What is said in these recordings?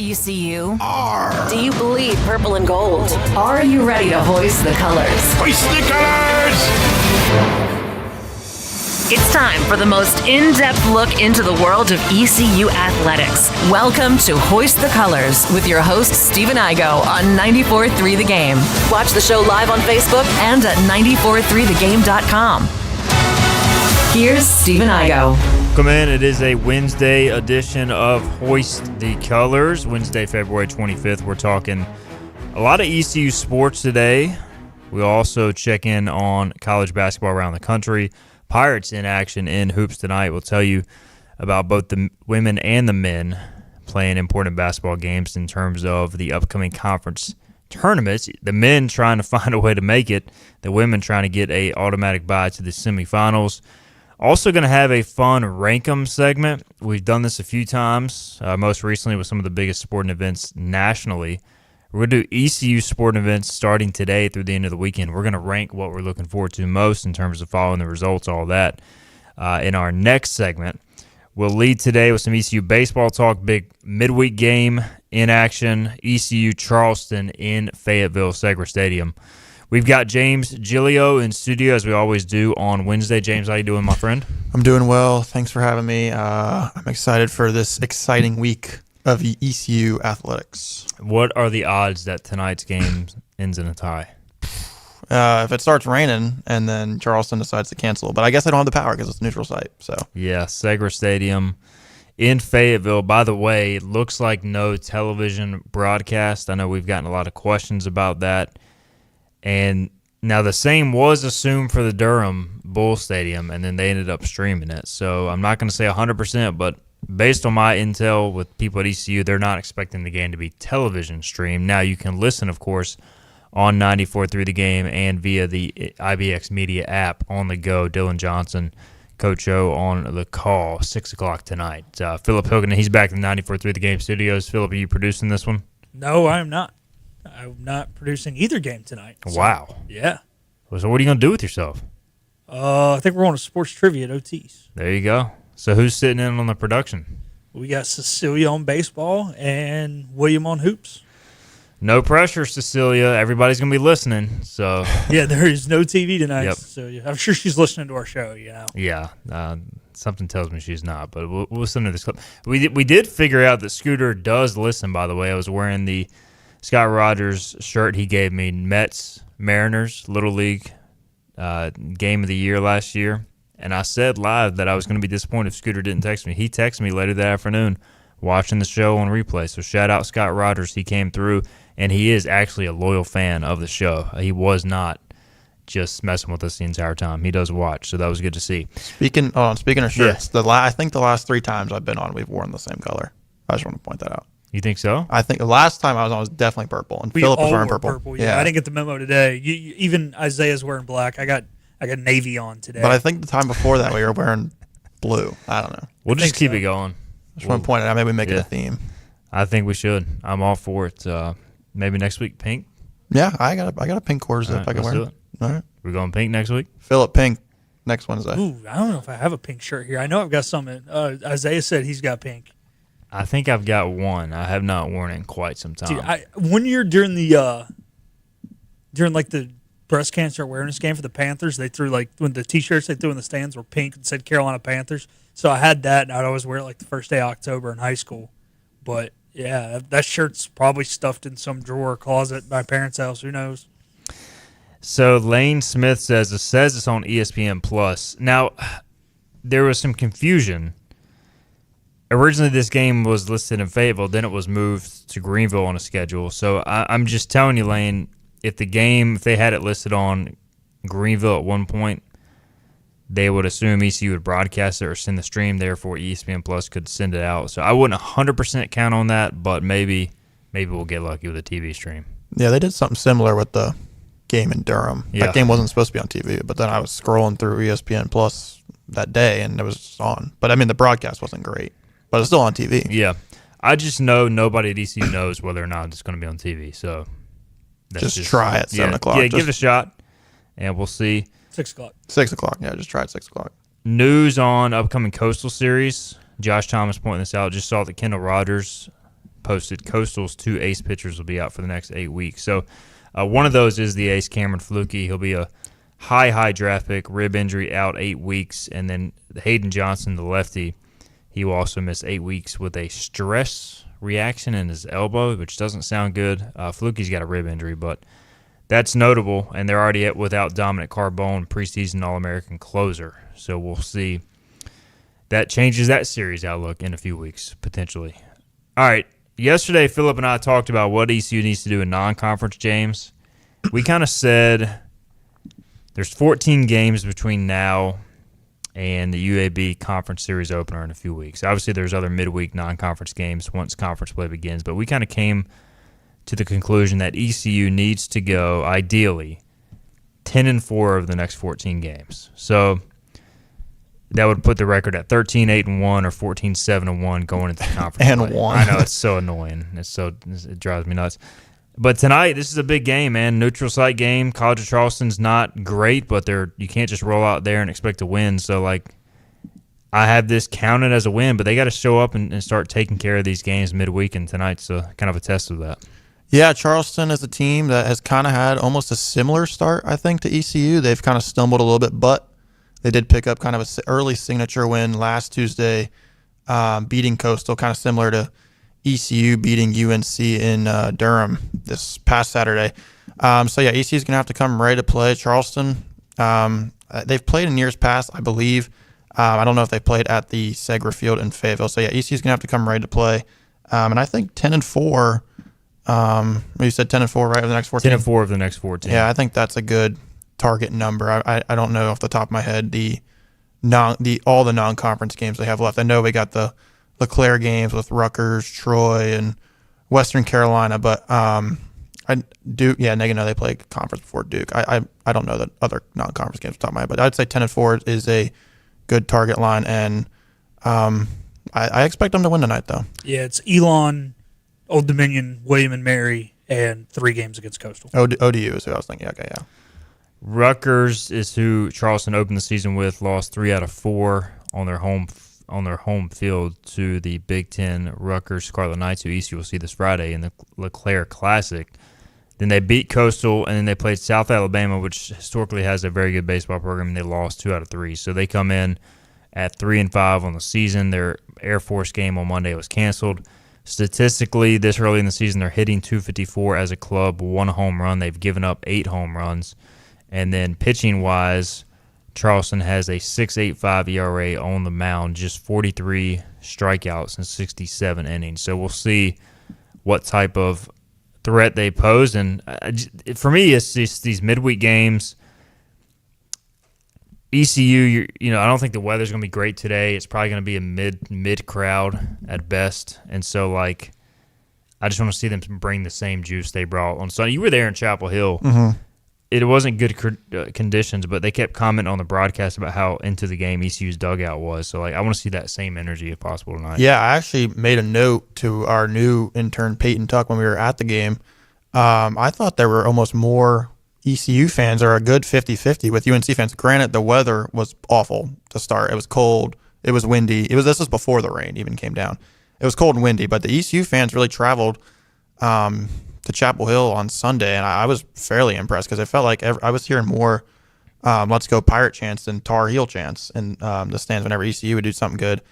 ECU? R. Do you bleed purple and gold? Are you ready to hoist the colors? Hoist the colors! It's time for the most in-depth look into the world of ECU athletics. Welcome to Hoist the Colors with your host, Stephen Igo on 94.3 The Game. Watch the show live on Facebook and at 943thegame.com. Here's Stephen Igo. Welcome in. It is a Wednesday edition of Hoist the Colors. Wednesday, February 25th. We're talking a lot of ECU sports today. We'll also check in on college basketball around the country. Pirates in action in hoops tonight. We'll tell you about both the women and the men playing important basketball games in terms of the upcoming conference tournaments. The men trying to find a way to make it. The women trying to get a automatic bye to the semifinals. Also going to have a fun rank 'em segment. We've done this a few times, most recently with some of the biggest sporting events nationally. We're going to do ECU sporting events starting today through the end of the weekend. We're going to rank what we're looking forward to most in terms of following the results, all that, in our next segment. We'll lead today with some ECU baseball talk, big midweek game in action, ECU Charleston in Fayetteville, Segra Stadium. We've got James Giglio in studio, as we always do on Wednesday. James, how you doing, my friend? I'm doing well. Thanks for having me. I'm excited for this exciting week of ECU athletics. What are the odds that tonight's game ends in a tie? If it starts raining and then Charleston decides to cancel, but I guess I don't have the power because it's a neutral site. So yeah, Segra Stadium in Fayetteville. By the way, it looks like no television broadcast. I know we've gotten a lot of questions about that. And now the same was assumed for the Durham Bull Stadium, and then they ended up streaming it. So I'm not going to say 100%, but based on my intel with people at ECU, they're not expecting the game to be television streamed. Now you can listen, of course, on 94.3 The Game and via the IBX Media app on the go. Dylan Johnson, Coach O on the call, 6 o'clock tonight. Philip Hilgen, he's back in the 94.3 The Game studios. Philip, are you producing this one? No, I am not. I'm not producing either game tonight. So, wow. Yeah. So what are you going to do with yourself? I think we're on a sports trivia at OT's. There you go. So who's sitting in on the production? We got Cecilia on baseball and William on hoops. No pressure, Cecilia. Everybody's going to be listening. So yeah, there is no TV tonight. Yep. So I'm sure she's listening to our show, you know. Yeah. Something tells me she's not, but we'll listen to this clip. We did figure out that Scooter does listen, by the way. I was wearing the Scott Rogers shirt he gave me, Mets, Mariners, Little League game of the year last year. And I said live that I was going to be disappointed if Scooter didn't text me. He texted me later that afternoon watching the show on replay. So shout out Scott Rogers. He came through, and he is actually a loyal fan of the show. He was not just messing with us the entire time. He does watch, so that was good to see. Speaking of shirts, I think the last 3 times I've been on, we've worn the same color. I just want to point that out. You think so? I think the last time I was on was definitely purple, and Philip was wearing purple. Yeah, I didn't get the memo today. Even Isaiah's wearing black. I got navy on today. But I think the time before that we were wearing blue. I don't know. We'll just keep it going. I just want to point it out. Maybe we make it a theme. I think we should. I'm all for it. Maybe next week, pink. Yeah, I got a pink quarter zip. I can wear it. All right. We're going pink next week? Philip, pink next Wednesday. Ooh, I don't know if I have a pink shirt here. I know I've got some. Isaiah said he's got pink. I think I've got one. I have not worn it in quite some time. Dude, one year during the breast cancer awareness game for the Panthers, they threw when the T-shirts they threw in the stands were pink and said Carolina Panthers. So I had that, and I'd always wear it the first day of October in high school. But yeah, that shirt's probably stuffed in some drawer or closet at my parents' house. Who knows? So Lane Smith says it's on ESPN Plus. Now, there was some confusion. Originally, this game was listed in Fayetteville. Then it was moved to Greenville on a schedule. So I'm just telling you, Lane, if they had it listed on Greenville at one point, they would assume ECU would broadcast it or send the stream. Therefore, ESPN Plus could send it out. So I wouldn't 100% count on that, but maybe we'll get lucky with a TV stream. Yeah, they did something similar with the game in Durham. Yeah. That game wasn't supposed to be on TV, but then I was scrolling through ESPN Plus that day, and it was on. But, I mean, the broadcast wasn't great. But it's still on TV. Yeah. I just know nobody at ECU knows whether or not it's going to be on TV. So just try at 7 o'clock. Yeah, give it a shot, and we'll see. 6 o'clock. 6 o'clock. Yeah, just try at 6 o'clock. News on upcoming Coastal Series. Josh Thomas pointing this out. Just saw that Kendall Rogers posted Coastal's 2 ace pitchers will be out for the next 8 weeks. So one of those is the ace, Cameron Flukie. He'll be a high draft pick, rib injury, out 8 weeks. And then Hayden Johnson, the lefty, he will also miss 8 weeks with a stress reaction in his elbow, which doesn't sound good. Flukie's got a rib injury, but that's notable. And they're already without Dominic Carbone, preseason All-American closer. So we'll see. That changes that series outlook in a few weeks, potentially. All right. Yesterday, Philip and I talked about what ECU needs to do in non-conference, James. We kind of said there's 14 games between now and the UAB conference series opener in a few weeks. Obviously, there's other midweek non-conference games once conference play begins, but we kind of came to the conclusion that ECU needs to go, ideally, 10-4 over the next 14 games. So that would put the record at 13-8-1 or 14-7-1 going into the conference and play. 1. I know, it's so annoying. It drives me nuts. But tonight, this is a big game, man. Neutral site game. College of Charleston's not great, but you can't just roll out there and expect to win. So, I have this counted as a win, but they got to show up and start taking care of these games midweek, and tonight's kind of a test of that. Yeah, Charleston is a team that has kind of had almost a similar start, I think, to ECU. They've kind of stumbled a little bit, but they did pick up kind of an early signature win last Tuesday, beating Coastal, kind of similar to ECU beating UNC in Durham this past Saturday. So, yeah, ECU is going to have to come ready to play. Charleston, they've played in years past, I believe. I don't know if they played at the Segra Field in Fayetteville. So, yeah, ECU is going to have to come ready to play. And I think 10-4, you said 10-4, right, over the next 14? 10-4 of the next 14. Yeah, I think that's a good target number. I don't know off the top of my head all the non-conference games they have left. I know we got the LeClaire games with Rutgers, Troy, and Western Carolina, but Duke, yeah, Nagano, they play conference before Duke. I don't know the other non-conference games off the top of my head, but I'd say 10-4 is a good target line, and I expect them to win tonight, though. Yeah, it's Elon, Old Dominion, William and Mary, and 3 games against Coastal. ODU is who I was thinking. Okay, yeah. Rutgers is who Charleston opened the season with, lost 3 out of 4 on their home field to the Big Ten Rutgers Scarlet Knights, who ECU will see this Friday in the LeClaire Classic. Then they beat Coastal, and then they played South Alabama, which historically has a very good baseball program, and they lost 2 out of 3. So they come in at 3-5 on the season. Their Air Force game on Monday was canceled. Statistically, this early in the season, they're hitting .254 as a club, 1 home run. They've given up 8 home runs. And then pitching-wise, Charleston has a 6.85 ERA on the mound, just 43 strikeouts in 67 innings. So we'll see what type of threat they pose. And for me, it's just these midweek games. ECU, I don't think the weather's going to be great today. It's probably going to be a mid crowd at best. And so, I just want to see them bring the same juice they brought on Sunday. You were there in Chapel Hill. Mm-hmm. It wasn't good conditions, but they kept commenting on the broadcast about how into the game ECU's dugout was. So, I want to see that same energy if possible tonight. Yeah, I actually made a note to our new intern, Peyton Tuck, when we were at the game. I thought there were almost more ECU fans, or a good 50-50 with UNC fans. Granted, the weather was awful to start. It was cold. It was windy. This was before the rain even came down. It was cold and windy, but the ECU fans really traveled to Chapel Hill on Sunday, and I was fairly impressed because I felt like I was hearing more "Let's Go Pirate" chants than Tar Heel chants in the stands whenever ECU would do something good.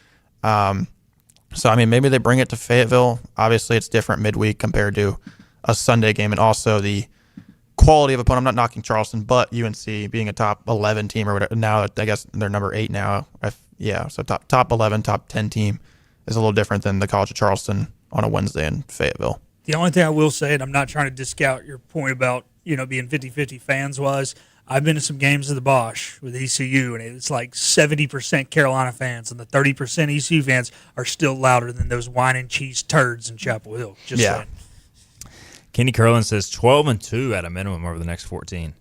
So, maybe they bring it to Fayetteville. Obviously, it's different midweek compared to a Sunday game, and also the quality of opponent. I'm not knocking Charleston, but UNC being a top 11 team or whatever. Now, I guess they're number 8 now. So top 11, top 10 team is a little different than the College of Charleston on a Wednesday in Fayetteville. The only thing I will say, and I'm not trying to discount your point about, being 50-50 fans-wise, I've been to some games of the Bosch with ECU, and it's like 70% Carolina fans, and the 30% ECU fans are still louder than those wine and cheese turds in Chapel Hill. Just saying. Kenny Curlin says 12-2 at a minimum over the next 14.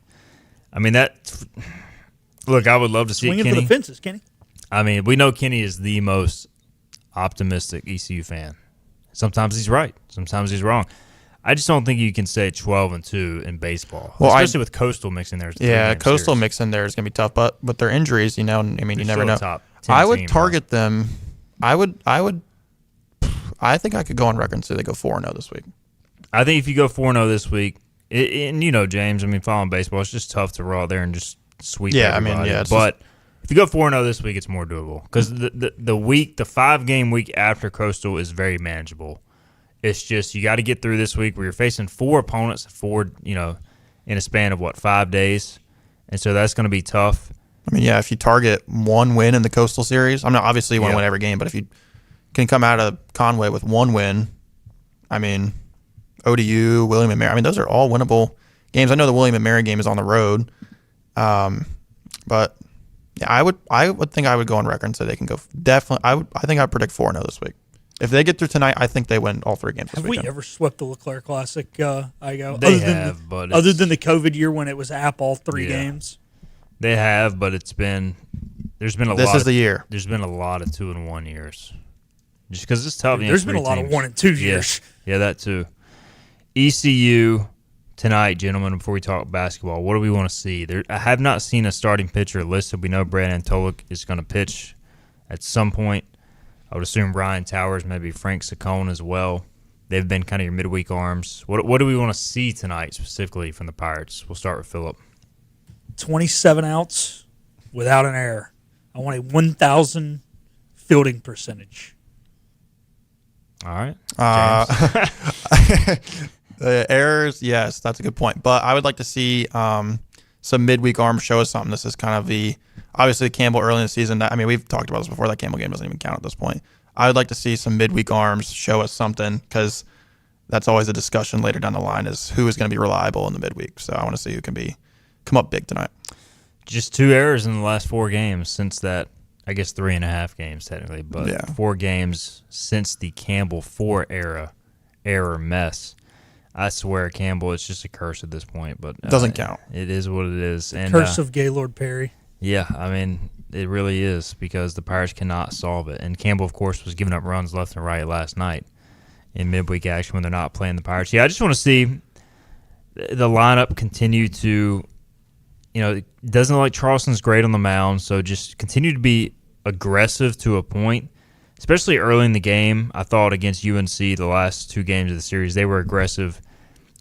Look, I would love to see Swinging Kenny. for the fences, Kenny. We know Kenny is the most optimistic ECU fan. Sometimes he's right. Sometimes he's wrong. I just don't think you can say 12-2 in baseball, especially with Coastal mixing there. Yeah, Coastal mixing there is going to be tough, but with their injuries, you never know. Top 10 I would team, target them. I would I think I could go on record and say they go 4-0 this week. I think if you go 4-0 this week, and James, following baseball, it's just tough to roll out there and just sweep everybody. But if you go 4-0 this week, it's more doable because the 5-game week after Coastal is very manageable. It's just you got to get through this week where you're facing 4 opponents, in a span of 5 days, and so that's going to be tough. If you target 1 win in the Coastal Series, obviously you want to win every game, but if you can come out of Conway with 1 win, ODU, William and Mary, those are all winnable games. I know the William and Mary game is on the road, but yeah, I would think I would go on record and say they can go definitely. I think I'd predict 4-0 this week. If they get through tonight, I think they win all 3 games this weekend. Have we ever swept the LeClaire Classic, Igo? They have, but other than the COVID year when it was at all 3 games? They have, but there's been a lot. This is the year. There's been a lot of 2-1 years. Just because it's tough. There's been a lot of 1 and 2 years. Yeah, that too. ECU tonight, gentlemen, before we talk basketball, what do we want to see? I have not seen a starting pitcher listed. We know Brad Antolik is going to pitch at some point. I would assume Ryan Towers, maybe Frank Saccone as well. They've been kind of your midweek arms. What do we want to see tonight specifically from the Pirates? We'll start with Philip. 27 outs without an error. I want a 1,000 fielding percentage. All right. The errors, yes, that's a good point. But I would like to see some midweek arms show us something. This is kind of obviously Campbell early in the season. We've talked about this before. That Campbell game doesn't even count at this point. I would like to see some midweek arms show us something because that's always a discussion later down the line is who is going to be reliable in the midweek. So I want to see who can come up big tonight. Just 2 errors in the last 4 games since that, I guess 3.5 games technically, but 4 games since the Campbell 4 error mess. I swear, Campbell, it's just a curse at this point, but doesn't count. It is what it is. And curse of Gaylord Perry. Yeah, it really is because the Pirates cannot solve it. And Campbell, of course, was giving up runs left and right last night in midweek action when they're not playing the Pirates. Yeah, I just want to see the lineup continue to, it doesn't look like Charleston's great on the mound, so just continue to be aggressive to a point, especially early in the game. I thought against UNC, the last 2 games of the series, they were aggressive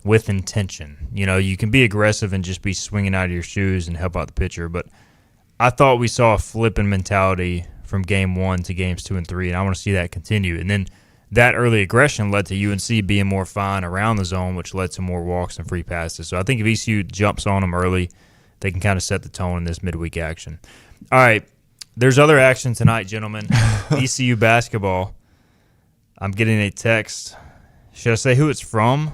with intention. You can be aggressive and just be swinging out of your shoes and help out the pitcher, but I thought we saw a flipping mentality from game 1 to games 2 and 3, and I want to see that continue. And then that early aggression led to UNC being more fine around the zone, which led to more walks and free passes. So I think if ECU jumps on them early, they can kind of set the tone in this midweek action. All right, there's other action tonight, gentlemen. ECU basketball. I'm getting a text. Should I say who it's from?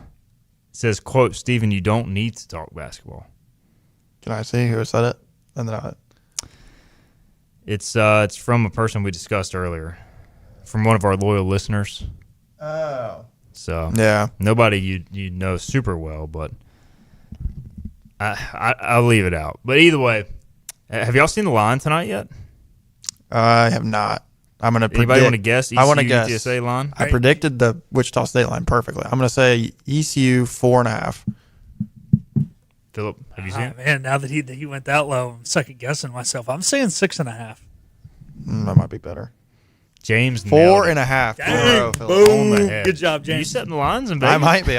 It says, quote, Steven, you don't need to talk basketball. Can I see who said it? And then It's from a person we discussed earlier, from one of our loyal listeners. Oh. So yeah, nobody you know super well, but I'll leave it out. But either way, have y'all seen the line tonight yet? I have not. I'm gonna. Anybody want to guess? ECU, I want to guess UTSA line. I predicted the Wichita State line perfectly. I'm gonna say ECU 4.5. Philip, have you seen it? Man, now that he went that low, I'm second guessing myself. I'm saying 6.5. That might be better. James 4.5. Dang, on the head. Good job, James. You setting the lines in Vegas? I might be.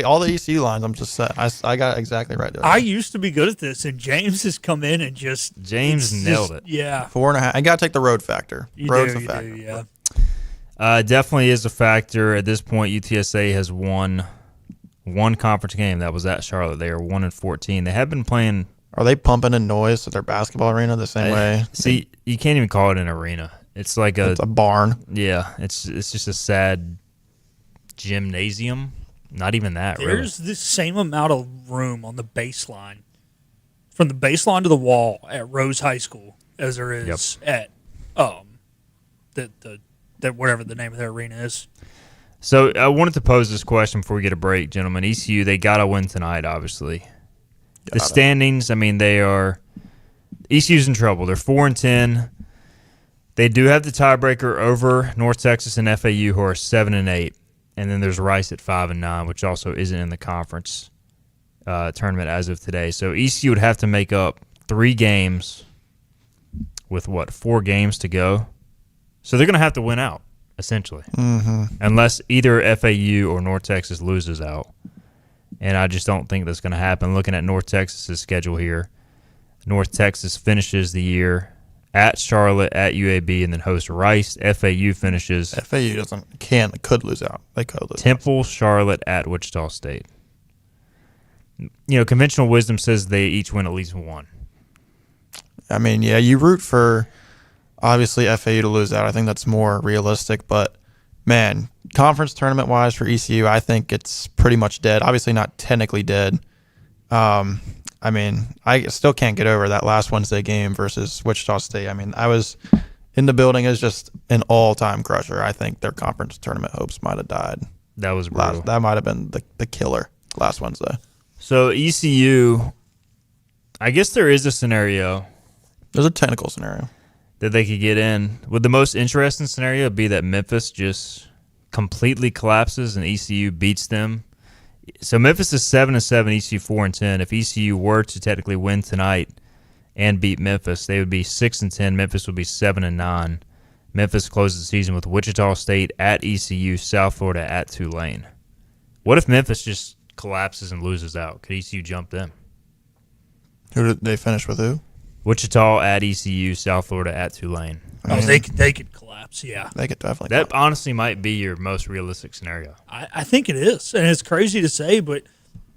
All the ECU lines. I'm just set. I got it exactly right there. I used to be good at this, and James has come in and James nailed it. Yeah, 4.5. I got to take the road factor. Road's a factor. Yeah. Definitely is a factor. At this point, UTSA has won one conference game. That was at Charlotte. They are 1-14. They have been playing. Are they pumping in noise at their basketball arena the same way? See, you can't even call it an arena. It's like it's a barn. Yeah, it's just a sad gymnasium. Not even that. There's the same amount of room on the baseline, from the baseline to the wall at Rose High School, as there is at the whatever the name of their arena is. So I wanted to pose this question before we get a break, gentlemen. ECU, they got to win tonight, obviously. The standings, they are – ECU's in trouble. They're 4-10. They do have the tiebreaker over North Texas and FAU, who are 7-8. And then there's Rice at 5-9, which also isn't in the conference tournament as of today. So ECU would have to make up 3 games with, 4 games to go? So they're going to have to win out. essentially, unless either FAU or North Texas loses out. And I just don't think that's going to happen. Looking at North Texas's schedule here, North Texas finishes the year at Charlotte, at UAB, and then hosts Rice. FAU finishes. FAU could lose out. They could lose Temple, Charlotte, at Wichita State. Conventional wisdom says they each win at least one. I mean, yeah, you root for, obviously, FAU to lose out. I think that's more realistic. But, man, conference tournament-wise for ECU, I think it's pretty much dead. Obviously not technically dead. I mean, I still can't get over that last Wednesday game versus Wichita State. I mean, I was in the building as just an all-time crusher. I think their conference tournament hopes might have died. That was brutal. That might have been the killer last Wednesday. So ECU, I guess there is a scenario. There's a technical scenario that they could get in. Would the most interesting scenario be that Memphis just completely collapses and ECU beats them? So Memphis is 7-7, ECU 4-10. If ECU were to technically win tonight and beat Memphis, they would be 6-10. Memphis would be 7-9. Memphis closes the season with Wichita State at ECU, South Florida at Tulane. What if Memphis just collapses and loses out? Could ECU jump them? Who did they finish with? Who? Wichita at ECU, South Florida at Tulane. They could collapse, yeah. They could definitely That honestly might be your most realistic scenario. I think it is, and it's crazy to say, but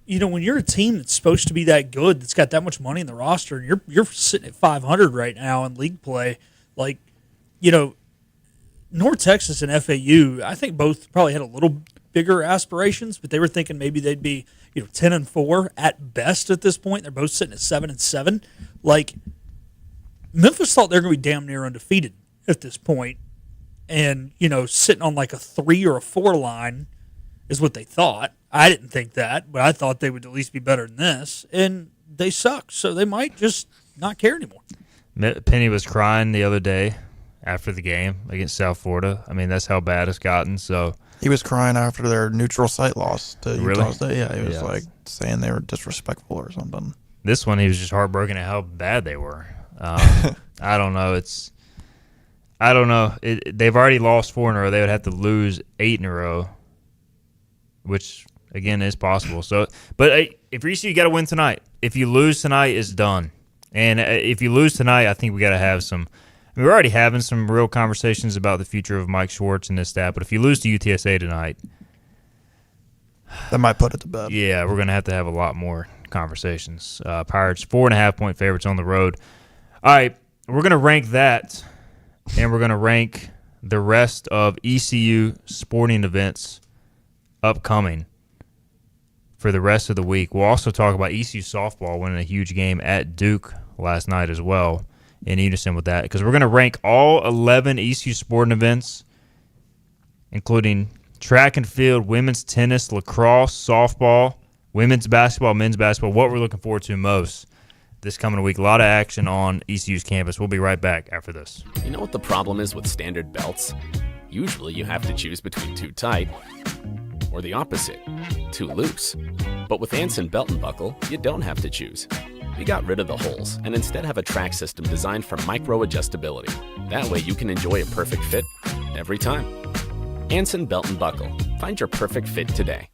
when you're a team that's supposed to be that good, that's got that much money in the roster, and you're sitting at 500 right now in league play, North Texas and FAU, I think both probably had a little bigger aspirations, but they were thinking maybe they'd be 10-4 at best at this point. They're both sitting at 7-7. Memphis thought they're going to be damn near undefeated at this point, and sitting on like a 3 or a 4 line is what they thought. I didn't think that, but I thought they would at least be better than this, and they suck, so they might just not care anymore. Penny was crying the other day after the game against South Florida. I mean, that's how bad it's gotten. So he was crying after their neutral site loss to Utah State. Yeah, he was saying they were disrespectful or something. This one, he was just heartbroken at how bad they were. I don't know. They've already lost 4 in a row. They would have to lose 8 in a row, which again is possible. So, but if you're ECU, you got to win tonight. If you lose tonight, it's done. And if you lose tonight, I think we got to have some. I mean, we're already having some real conversations about the future of Mike Schwartz and this staff. But if you lose to UTSA tonight, that might put it to bed. Yeah, we're going to have a lot more conversations. Pirates 4.5-point favorites on the road. All right, we're going to rank that, and we're going to rank the rest of ECU sporting events upcoming for the rest of the week. We'll also talk about ECU softball winning a huge game at Duke last night as well, in unison with that, because we're going to rank all 11 ECU sporting events, including track and field, women's tennis, lacrosse, softball, women's basketball, men's basketball, what we're looking forward to most this coming week. A lot of action on ECU's campus. We'll be right back after this. You know what the problem is with standard belts? Usually you have to choose between too tight or the opposite, too loose. But with Anson Belt and Buckle, you don't have to choose. We got rid of the holes and instead have a track system designed for micro adjustability. That way you can enjoy a perfect fit every time. Anson Belt and Buckle. Find your perfect fit today.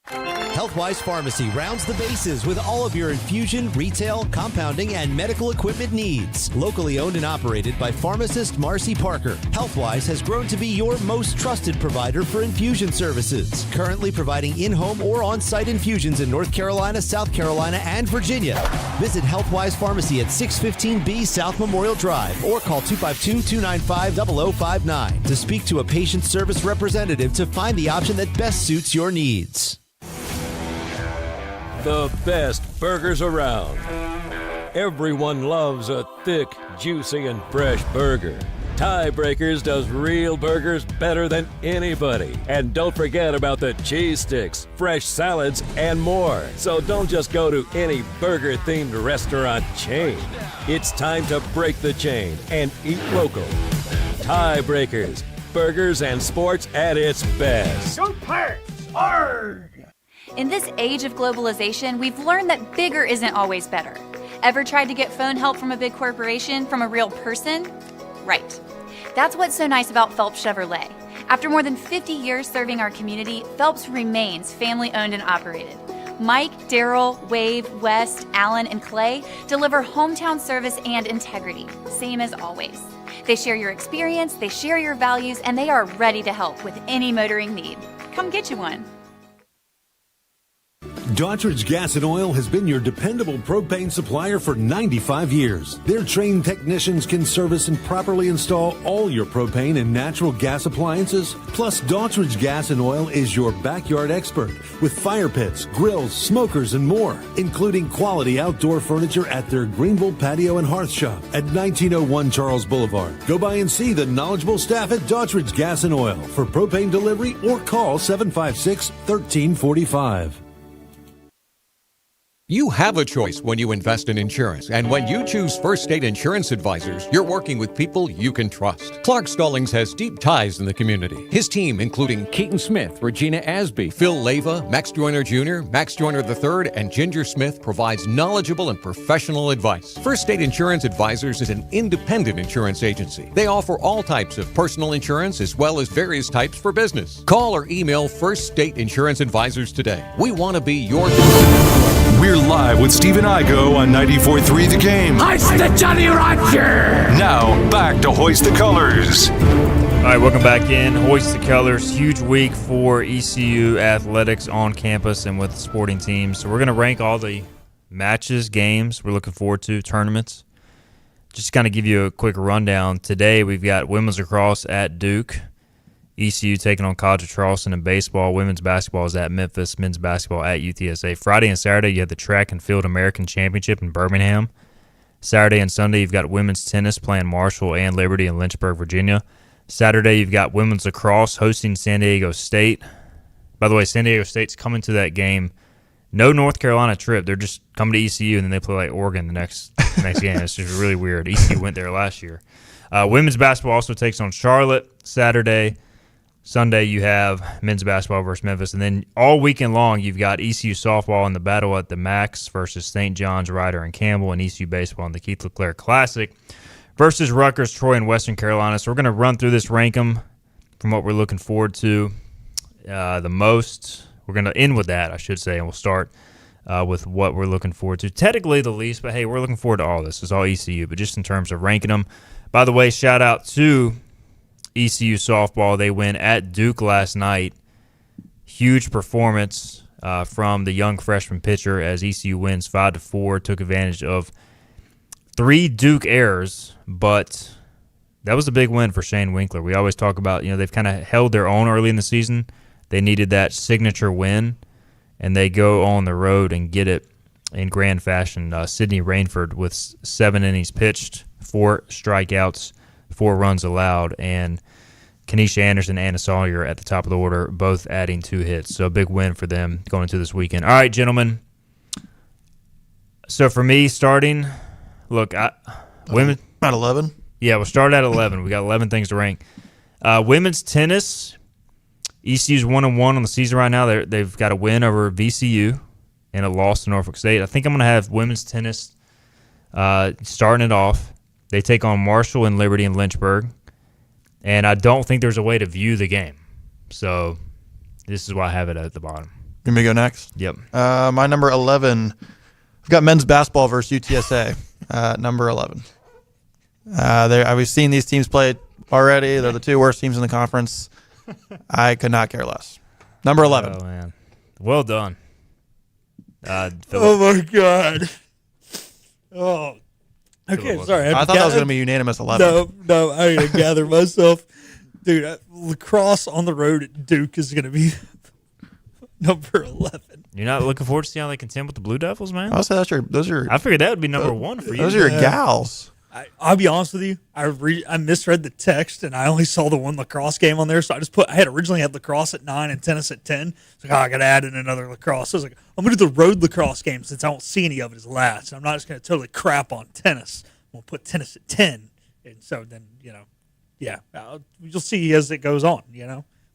Healthwise Pharmacy rounds the bases with all of your infusion, retail, compounding, and medical equipment needs. Locally owned and operated by pharmacist Marcy Parker, Healthwise has grown to be your most trusted provider for infusion services. Currently providing in-home or on-site infusions in North Carolina, South Carolina, and Virginia. Visit Healthwise Pharmacy at 615B South Memorial Drive or call 252-295-0059 to speak to a patient service representative to find the option that best suits your needs. The best burgers around. Everyone loves a thick, juicy, and fresh burger. Tiebreakers does real burgers better than anybody. And don't forget about the cheese sticks, fresh salads, and more. So don't just go to any burger-themed restaurant chain. It's time to break the chain and eat local. Tiebreakers, burgers and sports at its best. Go Pirates! Arg! In this age of globalization, we've learned that bigger isn't always better. Ever tried to get phone help from a big corporation from a real person? Right. That's what's so nice about Phelps Chevrolet. After more than 50 years serving our community, Phelps remains family-owned and operated. Mike, Daryl, Wave, West, Alan, and Clay deliver hometown service and integrity, same as always. They share your experience, they share your values, and they are ready to help with any motoring need. Come get you one. Daughtridge Gas and Oil has been your dependable propane supplier for 95 years. Their trained technicians can service and properly install all your propane and natural gas appliances. Plus, Daughtridge Gas and Oil is your backyard expert with fire pits, grills, smokers, and more, including quality outdoor furniture at their Greenville Patio and Hearth Shop at 1901 Charles Boulevard. Go by and see the knowledgeable staff at Daughtridge Gas and Oil for propane delivery or call 756-1345. You have a choice when you invest in insurance, and when you choose First State Insurance Advisors, you're working with people you can trust. Clark Stallings has deep ties in the community. His team, including Keaton Smith, Regina Asby, Phil Leva, Max Joyner Jr., Max Joyner III, and Ginger Smith, provides knowledgeable and professional advice. First State Insurance Advisors is an independent insurance agency. They offer all types of personal insurance as well as various types for business. Call or email First State Insurance Advisors today. We want to be your... We're live with Steve and Igo on 94.3 The Game. Hoist the Jolly Roger! Now, back to Hoist the Colors. All right, welcome back in. Hoist the Colors. Huge week for ECU athletics on campus and with the sporting teams. So we're going to rank all the matches, games we're looking forward to, tournaments. Just kind of give you a quick rundown. Today we've got women's lacrosse at Duke. ECU taking on College of Charleston in baseball. Women's basketball is at Memphis. Men's basketball at UTSA. Friday and Saturday, you have the Track and Field American Championship in Birmingham. Saturday and Sunday, you've got women's tennis playing Marshall and Liberty in Lynchburg, Virginia. Saturday, you've got women's lacrosse hosting San Diego State. By the way, San Diego State's coming to that game. No North Carolina trip. They're just coming to ECU, and then they play like Oregon the next game. It's just really weird. ECU went there last year. Women's basketball also takes on Charlotte Saturday. Sunday, you have men's basketball versus Memphis. And then all weekend long, you've got ECU softball in the battle at the Max versus St. John's, Ryder, and Campbell, and ECU baseball in the Keith LeClaire Classic versus Rutgers, Troy, and Western Carolina. So we're going to run through this, rank them from what we're looking forward to the most. We're going to end with that, I should say, and we'll start with what we're looking forward to. Technically the least, but, hey, we're looking forward to all this. It's all ECU, but just in terms of ranking them. By the way, shout out to ECU softball. They win at Duke last night. Huge performance from the young freshman pitcher as ECU wins 5-4. Took advantage of 3 Duke errors, but that was a big win for Shane Winkler. We always talk about, they've kind of held their own early in the season. They needed that signature win, and they go on the road and get it in grand fashion. Sydney Rainford with 7 innings pitched, 4 strikeouts, 4 runs allowed, and Kenesha Anderson and Anna Sawyer at the top of the order, both adding 2 hits. So a big win for them going into this weekend. All right, gentlemen. So for me, starting, look, women at 11. Yeah, we'll start at 11. We got 11 things to rank. Women's tennis, ECU's 1-1 on the season right now. They've got a win over VCU and a loss to Norfolk State. I think I'm going to have women's tennis starting it off. They take on Marshall and Liberty in Lynchburg. And I don't think there's a way to view the game. So this is why I have it at the bottom. You want me to go next? Yep. My number 11, I've got men's basketball versus UTSA, number 11. We've seen these teams play already. They're the 2 worst teams in the conference. I could not care less. Number 11. Oh, man. Well done. Oh, my God. Oh, okay, sorry. I thought that was going to be unanimous 11. No, I got to gather myself. Dude, lacrosse on the road at Duke is going to be number 11. You're not looking forward to see how they contend with the Blue Devils, man? I figured that would be number 1 for you. Those are your gals. I'll be honest with you. I misread the text, and I only saw the one lacrosse game on there, so I had originally had lacrosse at 9 and tennis at 10. So I got to add in another lacrosse. So I was like, I'm going to do the road lacrosse game since I won't see any of it as last. I'm not just going to totally crap on tennis. I'm going to put tennis at 10. And so then, you'll see as it goes on,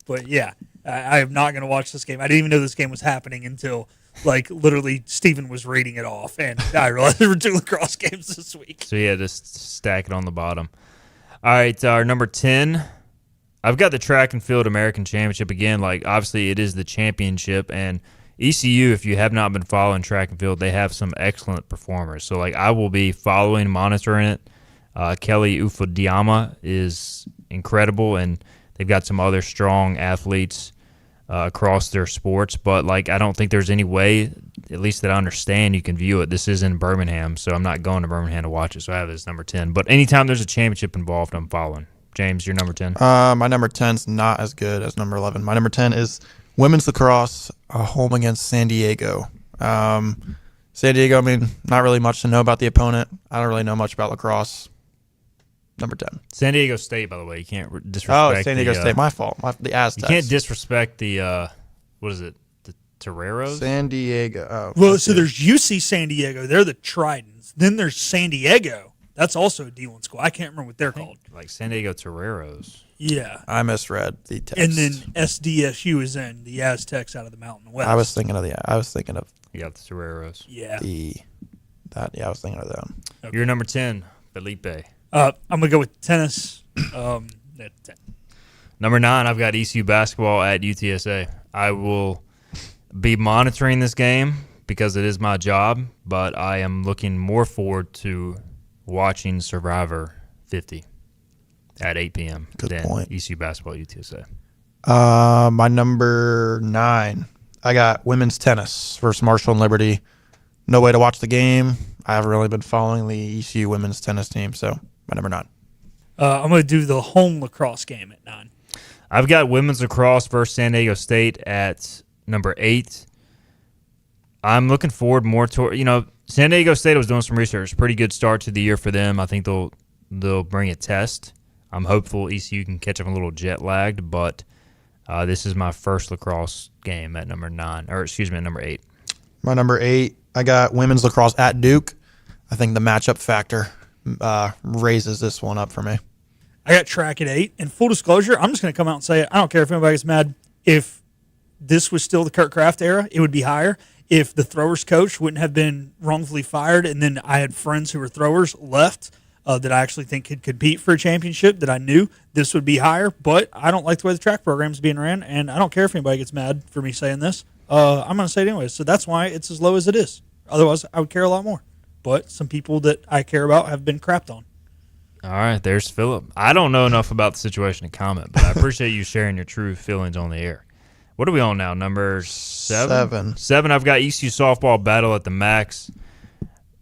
But, yeah, I am not going to watch this game. I didn't even know this game was happening until literally Steven was reading it off, and I realized there were 2 lacrosse games this week. So yeah, just stack it on the bottom. All right, our number 10. I've got the track and field American Championship again. Obviously, it is the championship, and ECU, if you have not been following track and field, they have some excellent performers. So, I will be following, monitoring it. Kelly Ufodiama is incredible, and they've got some other strong athletes across their sports. But, I don't think there's any way, at least that I understand, you can view it. This is in Birmingham, so I'm not going to Birmingham to watch it, so I have it as number 10. But anytime there's a championship involved, I'm following. James, your number 10? My number 10 is not as good as number 11. My number 10 is women's lacrosse home against San Diego. San Diego, not really much to know about the opponent. I don't really know much about lacrosse. Number 10. San Diego State, by the way. You can't disrespect. Oh, San Diego State. My fault. The Aztecs. You can't disrespect the, what is it, the Toreros? San Diego. Oh, well, so there's UC San Diego. They're the Tridents. Then there's San Diego. That's also a D1 school. I can't remember what they're called. San Diego Toreros. Yeah. I misread the text. And then SDSU is in the Aztecs out of the Mountain West. I was thinking of You got the Toreros. Yeah. I was thinking of them. Okay. You're number 10, Felipe. I'm going to go with tennis. At 10. Number 9, I've got ECU basketball at UTSA. I will be monitoring this game because it is my job, but I am looking more forward to watching Survivor 50 at 8 p.m. Good than point. ECU basketball at UTSA. My number 9, I got women's tennis versus Marshall and Liberty. No way to watch the game. I haven't really been following the ECU women's tennis team, so my number 9. I'm going to do the home lacrosse game at 9. I've got women's lacrosse versus San Diego State at number 8. I'm looking forward more to, San Diego State was doing some research. Pretty good start to the year for them. I think they'll bring a test. I'm hopeful ECU can catch up a little jet lagged, but this is my first lacrosse game at number 9, at number 8. My number 8, I got women's lacrosse at Duke. I think the matchup factor raises this one up for me. I got track at 8. And full disclosure, I'm just going to come out and say it. I don't care if anybody gets mad. If this was still the Kurt Kraft era, it would be higher. If the throwers coach wouldn't have been wrongfully fired, and then I had friends who were throwers left that I actually think could compete for a championship that I knew, this would be higher. But I don't like the way the track program is being ran, and I don't care if anybody gets mad for me saying this. I'm going to say it anyway. So that's why it's as low as it is. Otherwise, I would care a lot more. But some people that I care about have been crapped on. All right, there's Philip. I don't know enough about the situation to comment, but I appreciate you sharing your true feelings on the air. What are we on now? Number 7? 7, I've got ECU softball battle at the Max.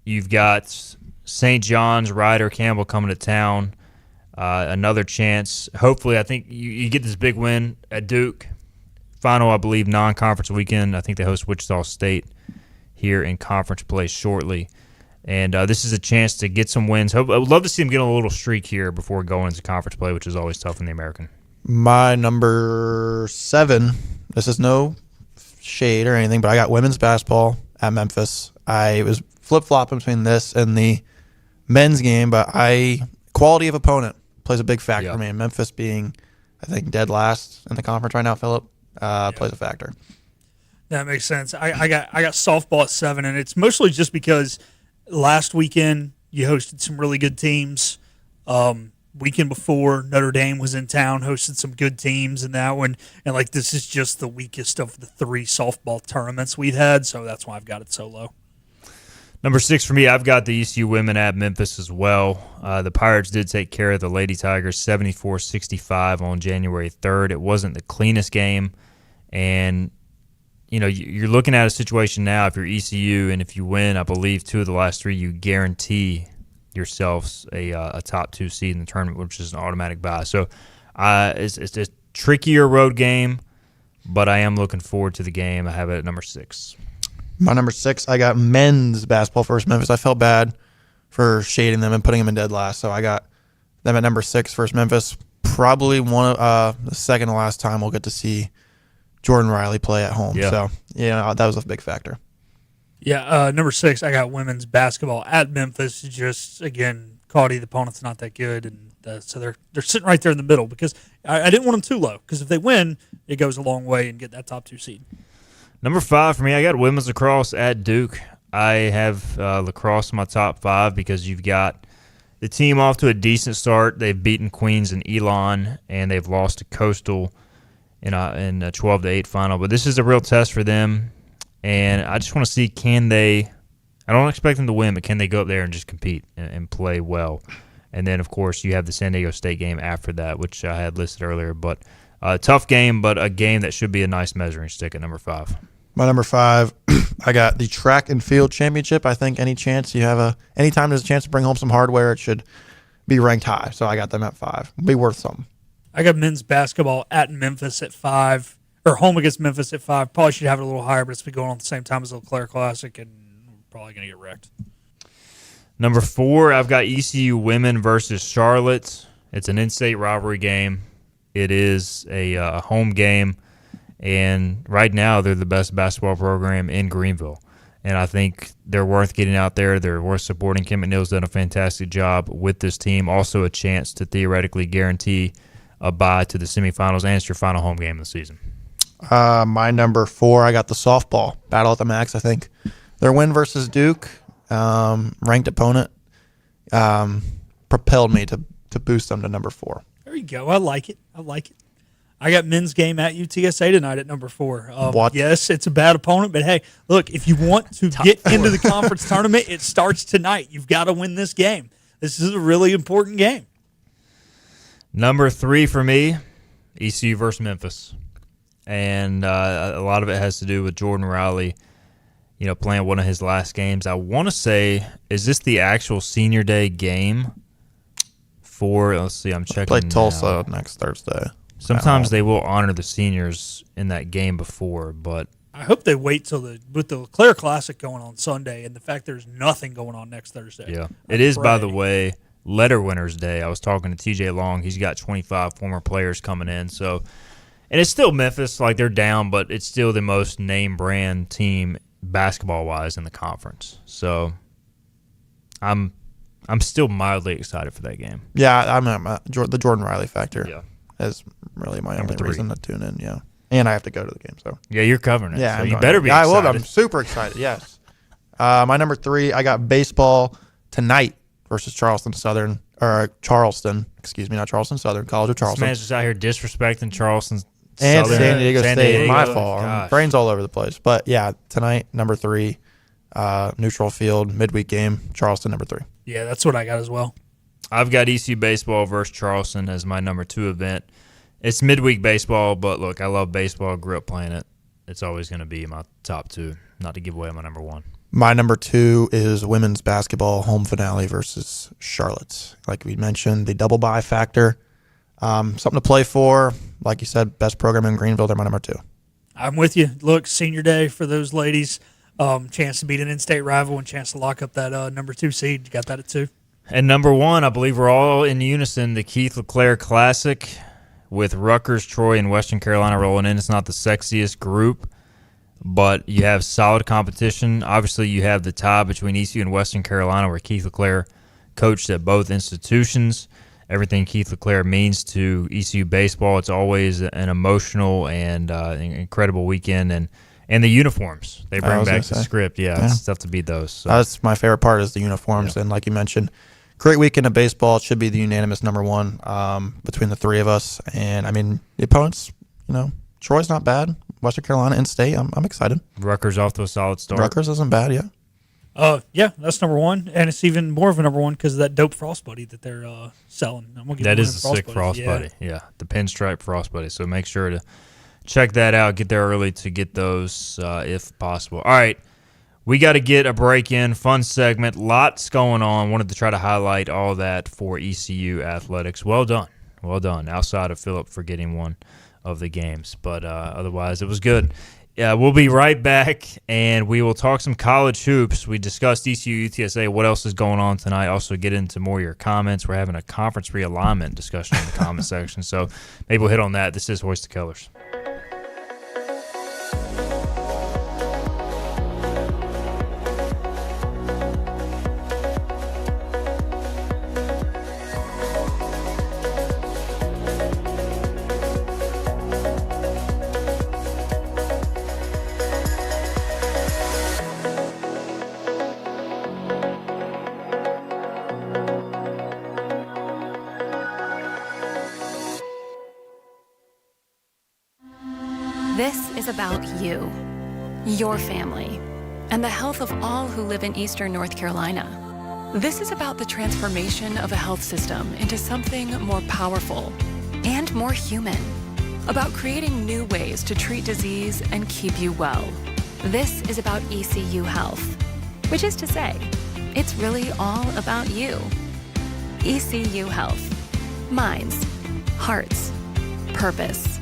You've got St. John's, Ryder, Campbell coming to town. Another chance. Hopefully, I think you get this big win at Duke. Final, I believe, non-conference weekend. I think they host Wichita State here in conference play shortly. And this is a chance to get some wins. I would love to see them get a little streak here before going into conference play, which is always tough in the American. My number 7, this is no shade or anything, but I got women's basketball at Memphis. I was flip-flopping between this and the men's game, but quality of opponent plays a big factor for me. And Memphis being, I think, dead last in the conference right now, Philip, plays a factor. That makes sense. I got softball at 7, and it's mostly just because last weekend you hosted some really good teams. Weekend before, Notre Dame was in town, hosted some good teams in that one. And this is just the weakest of the 3 softball tournaments we've had, so that's why I've got it so low. Number 6 for me, I've got the ECU women at Memphis as well. The Pirates did take care of the Lady Tigers 74-65 on January 3rd. It wasn't the cleanest game, and you're looking at a situation now, if you're ECU and if you win, I believe 2 of the last 3, you guarantee yourselves a top 2 seed in the tournament, which is an automatic bye. So it's a trickier road game, but I am looking forward to the game. I have it at number 6. My number 6, I got men's basketball versus Memphis. I felt bad for shading them and putting them in dead last, so I got them at number 6 versus Memphis. Probably the second to last time we'll get to see Jordan Riley play at home. Yeah. So, that was a big factor. Yeah, number 6, I got women's basketball at Memphis. Just, again, Caudy, the opponent's not that good, and so they're sitting right there in the middle because I didn't want them too low because if they win, it goes a long way and get that top 2 seed. Number 5 for me, I got women's lacrosse at Duke. I have lacrosse in my top 5 because you've got the team off to a decent start. They've beaten Queens and Elon, and they've lost to Coastal in a 12-8 final. But this is a real test for them, and I just want to see can they – I don't expect them to win, but can they go up there and just compete and play well? And then, of course, you have the San Diego State game after that, which I had listed earlier. But a tough game, but a game that should be a nice measuring stick at number 5. My number 5, I got the track and field championship. I think anytime there's a chance to bring home some hardware, it should be ranked high. So I got them at 5. It'll be worth something. I got men's basketball at Memphis at 5, or home against Memphis at 5. Probably should have it a little higher, but it's been going on at the same time as the Leclerc Classic, and we're probably going to get wrecked. Number 4, I've got ECU women versus Charlotte. It's an in-state rivalry game. It is a home game, and right now they're the best basketball program in Greenville. And I think they're worth getting out there. They're worth supporting. Kim McNeil's done a fantastic job with this team. Also a chance to theoretically guarantee a bye to the semifinals, and it's your final home game of the season. My number 4, I got the softball battle at the Max. I think their win versus Duke, ranked opponent, propelled me to boost them to number 4. There you go. I like it. I got men's game at UTSA tonight at number 4. Yes, it's a bad opponent, but hey, look, if you want to get into the conference tournament, it starts tonight. You've got to win this game. This is a really important game. Number 3 for me, ECU versus Memphis. And a lot of it has to do with Jordan Riley, playing one of his last games. I want to say, is this the actual senior day game let's see, I'm checking Play now. Tulsa next Thursday. Sometimes they will honor the seniors in that game before, but I hope they wait till with the Leclerc Classic going on Sunday and the fact there's nothing going on next Thursday. Yeah. It is, by the way, Letter Winners Day. I was talking to TJ Long. He's got 25 former players coming in. So, and it's still Memphis, like they're down, but it's still the most name brand team basketball-wise in the conference. So I'm still mildly excited for that game. Yeah, the Jordan Riley factor. Yeah. Is really my only reason to tune in. Yeah, and I have to go to the game. So yeah, you're covering it. Yeah, so you better be excited. I will. I'm super excited. Yes. My number 3, I got baseball tonight versus Charleston Southern. Excuse me, not Charleston Southern. College of Charleston. This man's just out here disrespecting Charleston and Southern. San Diego State. My fault. Gosh. Brains all over the place. But yeah, tonight number 3, neutral field midweek game. Charleston number 3. Yeah, that's what I got as well. I've got ECU baseball versus Charleston as my number 2 event. It's midweek baseball, but look, I love baseball. Grew up playing it. It's always going to be my top 2, not to give away my number 1. My number 2 is women's basketball home finale versus Charlotte. Like we mentioned, the double bye factor. Something to play for. Like you said, best program in Greenville. They're my number 2. I'm with you. Look, senior day for those ladies. Chance to beat an in-state rival and chance to lock up that number 2 seed. You got that at 2. And number 1, I believe we're all in unison, the Keith LeClaire Classic with Rutgers, Troy, and Western Carolina rolling in. It's not the sexiest group, but you have solid competition. Obviously, you have the tie between ECU and Western Carolina where Keith LeClaire coached at both institutions. Everything Keith LeClaire means to ECU baseball. It's always an emotional and incredible weekend. And the uniforms. They bring back the script. Yeah, it's tough to beat those. So. That's my favorite part is the uniforms. Yeah. And like you mentioned, great weekend of baseball. It should be the unanimous number 1 between the 3 of us. And, I mean, the opponents, Troy's not bad. Western Carolina in-state, I'm excited. Rutgers off to a solid start. Rutgers isn't bad, yeah. Yeah, that's number 1. And it's even more of a number 1 because of that dope Frost Buddy that they're selling. That is a sick Frost Buddy. Yeah, the pinstripe Frost Buddy. So make sure to check that out. Get there early to get those if possible. All right. We got to get a break in. Fun segment. Lots going on. Wanted to try to highlight all that for ECU athletics. Well done. Well done. Outside of Phillip for getting one of the games. But otherwise, it was good. We'll be right back, and we will talk some college hoops. We discussed ECU, UTSA, what else is going on tonight. Also get into more of your comments. We're having a conference realignment discussion in the comment section. So maybe we'll hit on that. This is Hoist the Colors. This is about you, your family, and the health of all who live in Eastern North Carolina. This is about the transformation of a health system into something more powerful and more human, about creating new ways to treat disease and keep you well. This is about ECU Health, which is to say, it's really all about you. ECU Health. Minds, hearts, purpose.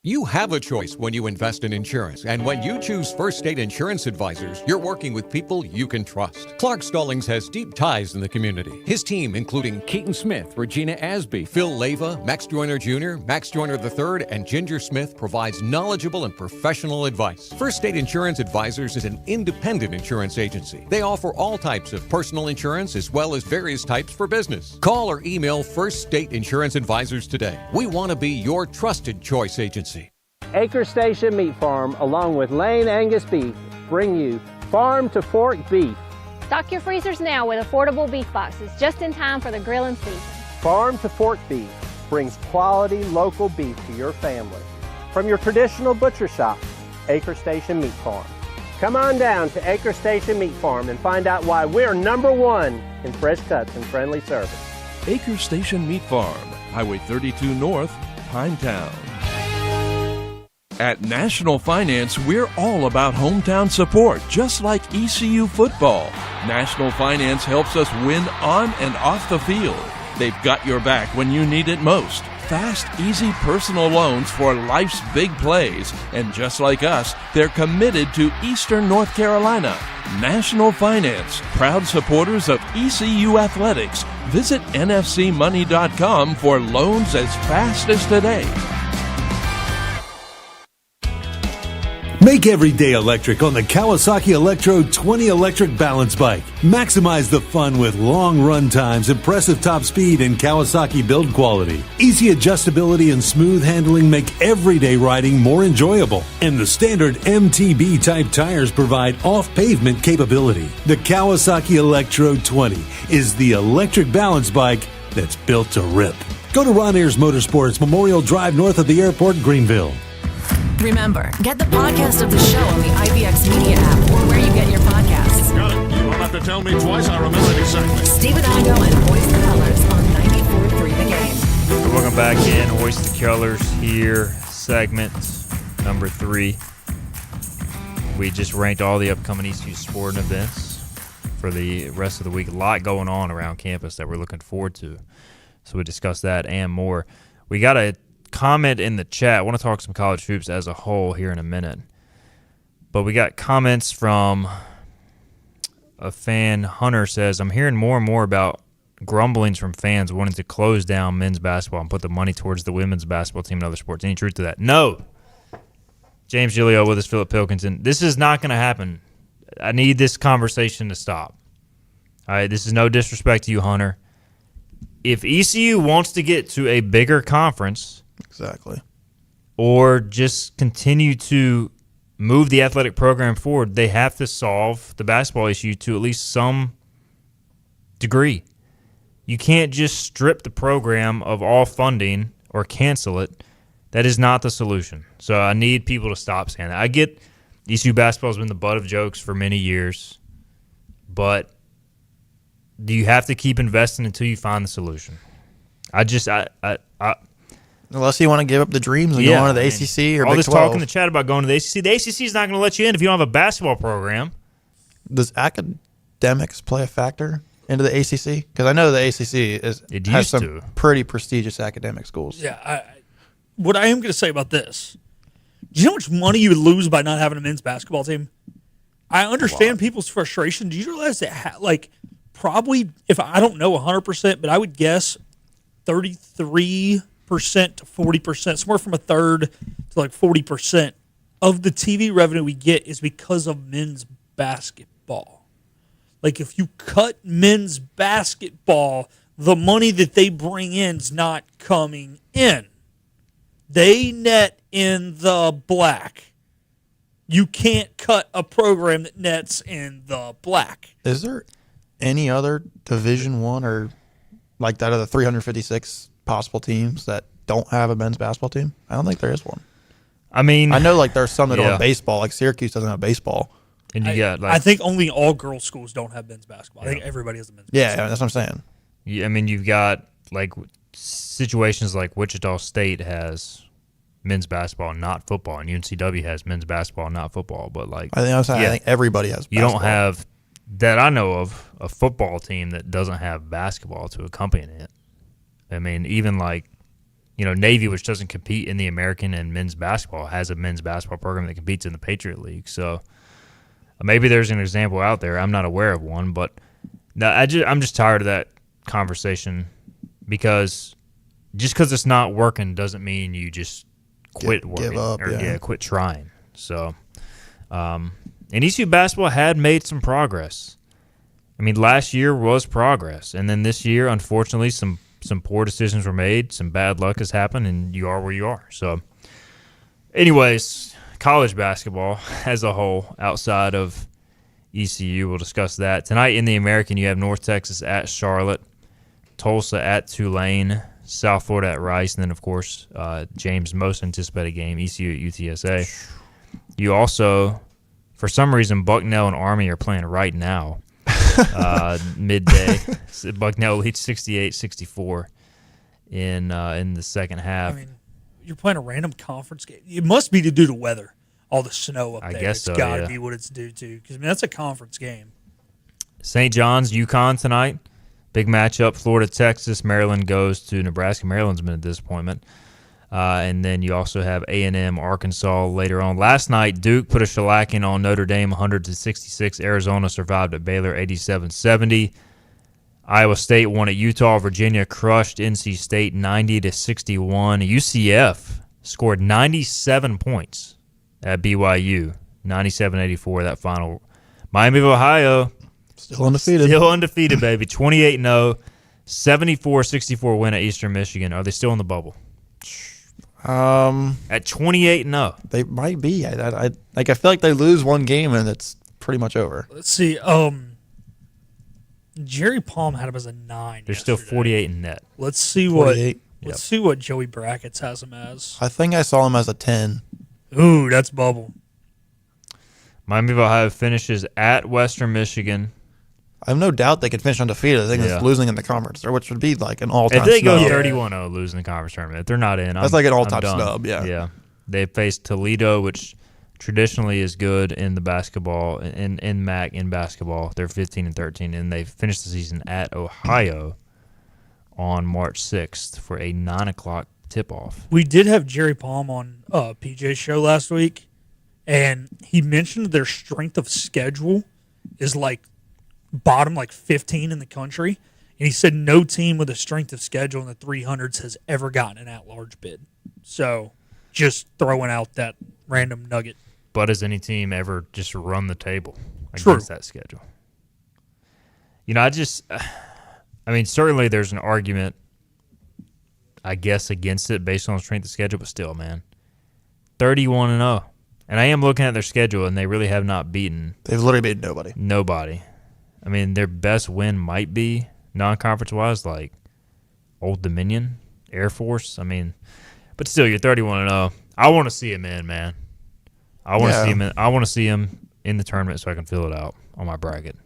You have a choice when you invest in insurance, and when you choose First State Insurance Advisors, you're working with people you can trust. Clark Stallings has deep ties in the community. His team, including Keaton Smith, Regina Asby, Phil Leyva, Max Joyner Jr., Max Joyner III, and Ginger Smith, provides knowledgeable and professional advice. First State Insurance Advisors is an independent insurance agency. They offer all types of personal insurance as well as various types for business. Call or email First State Insurance Advisors today. We want to be your trusted choice agency. Acre Station Meat Farm, along with Lane Angus Beef, bring you Farm to Fork Beef. Stock your freezers now with affordable beef boxes, just in time for the grilling season. Farm to Fork Beef brings quality local beef to your family. From your traditional butcher shop, Acre Station Meat Farm. Come on down to Acre Station Meat Farm and find out why we're #1 in fresh cuts and friendly service. Acre Station Meat Farm, Highway 32 North, Pinetown. At National Finance, we're all about hometown support, just like ECU football. National Finance helps us win on and off the field. They've got your back when you need it most. Fast, easy personal loans for life's big plays. And just like us, they're committed to Eastern North Carolina. National Finance, proud supporters of ECU athletics. Visit nfcmoney.com for loans as fast as today. Make every day electric on the Kawasaki Electro 20 electric balance bike. Maximize the fun with long run times, impressive top speed, and Kawasaki build quality. Easy adjustability and smooth handling make everyday riding more enjoyable. And the standard MTB type tires provide off-pavement capability. The Kawasaki Electro 20 is the electric balance bike that's built to rip. Go to Ron Ayers Motorsports, Memorial Drive north of the airport, Greenville. Remember, get the podcast of the show on the IVX Media app or where you get your podcasts. Got it. You don't have to tell me twice. I remember the segment. Stephen Igo and Hoist the Colors on 94.3 The Game. Welcome back in. Hoist the Colors here, segment number 3. We just ranked all the upcoming ECU sporting events for the rest of the week. A lot going on around campus that we're looking forward to. So we discussed that and more. We got a comment in the chat. I want to talk some college hoops as a whole here in a minute. But we got comments from a fan. Hunter says, I'm hearing more and more about grumblings from fans wanting to close down men's basketball and put the money towards the women's basketball team and other sports. Any truth to that? No. James Giglio with us, Philip Pilkington. This is not going to happen. I need this conversation to stop. All right, this is no disrespect to you, Hunter. If ECU wants to get to a bigger conference, exactly, or just continue to move the athletic program forward, they have to solve the basketball issue to at least some degree. You can't just strip the program of all funding or cancel it. That is not the solution. So I need people to stop saying that. I get ECU basketball has been the butt of jokes for many years, but do you have to keep investing until you find the solution? Unless you want to give up the dreams and go on to the ACC or all Big this 12. talk in the chat about going to the ACC. The ACC is not going to let you in if you don't have a basketball program. Does academics play a factor into the ACC? Because I know the ACC has some pretty prestigious academic schools. Yeah. What I am going to say about this, do you know how much money you would lose by not having a men's basketball team? I understand people's frustration. Do you realize that, probably, if I don't know 100%, but I would guess 33% to 40%, somewhere from a third to 40% of the TV revenue we get is because of men's basketball. If you cut men's basketball, the money that they bring in is not coming in. They net in the black. You can't cut a program that nets in the black. Is there any other Division I or like that of the 356 possible teams that don't have a men's basketball team? I don't think there is one. I mean, I know like there's some that don't yeah. have baseball, like Syracuse doesn't have baseball. And you got like I think only all girls schools don't have men's basketball. I think everybody has a men's Yeah, basketball. that's what I'm saying. I mean, you've got like situations like Wichita State has men's basketball, not football, and UNCW has men's basketball, not football. But like, I think everybody has You basketball. don't have that I know of a football team that doesn't have basketball to accompany it. I mean, even like, Navy, which doesn't compete in the American and men's basketball, has a men's basketball program that competes in the Patriot League. So maybe there's an example out there. I'm not aware of one, but no, I'm just tired of that conversation because just because it's not working doesn't mean you just quit working give up, or quit trying. So, and ECU basketball had made some progress. I mean, last year was progress, and then this year, unfortunately, some poor decisions were made, some bad luck has happened, and you are where you are. So, anyways, college basketball as a whole, outside of ECU, we'll discuss that. Tonight in the American, you have North Texas at Charlotte, Tulsa at Tulane, South Florida at Rice, and then, of course, James' most anticipated game, ECU at UTSA. You also, for some reason, Bucknell and Army are playing right now. Midday. Bucknell leads 68-64 in the second half. I mean, you're playing a random conference game. It must be to do to weather, all the snow up there. I guess it's so, got to yeah. be what it's due to because that's a conference game. St. John's, UConn tonight. Big matchup. Florida, Texas. Maryland goes to Nebraska. Maryland's been a disappointment. And then you also have A&M, Arkansas later on. Last night, Duke put a shellacking on Notre Dame, 100-66. Arizona survived at Baylor, 87-70. Iowa State won at Utah. Virginia crushed NC State, 90-61. UCF scored 97 points at BYU, 97-84. That final. Miami of Ohio Still undefeated. Still undefeated, baby. 28-0, 74-64 win at Eastern Michigan. Are they still in the bubble? At 28-0. They might be. I feel like they lose one game and it's pretty much over. Let's see. Jerry Palm had him as a 9. They're still 48 in net. Let's see 48. Let's see what Joey Brackets has him as. I think I saw him as a 10. Ooh, that's bubble. Miami of Ohio finishes at Western Michigan. I have no doubt they could finish undefeated. I think it's losing in the conference, which would be like an all-time If they snub. go 31-0 losing the conference tournament, if they're not in, That's like an all-time I'm done. snub, yeah. Yeah. They faced Toledo, which traditionally is good in the basketball, in MAC in basketball. They're 15-13, and they finished the season at Ohio on March 6th for a 9 o'clock tip-off. We did have Jerry Palm on PJ's show last week, and he mentioned their strength of schedule is like bottom 15 in the country. And he said no team with a strength of schedule in the 300s has ever gotten an at-large bid. So just throwing out that random nugget. But has any team ever just run the table True. against that schedule? Certainly there's an argument, I guess, against it based on strength of schedule, but still, man, 31-0. And I am looking at their schedule, and they really have not beaten. They've literally beaten nobody. Nobody. I mean, their best win might be non-conference-wise, like Old Dominion, Air Force. I mean, but still, you're 31-0. I want to see him in, man. I want to see him. I want to see him in the tournament so I can fill it out on my bracket.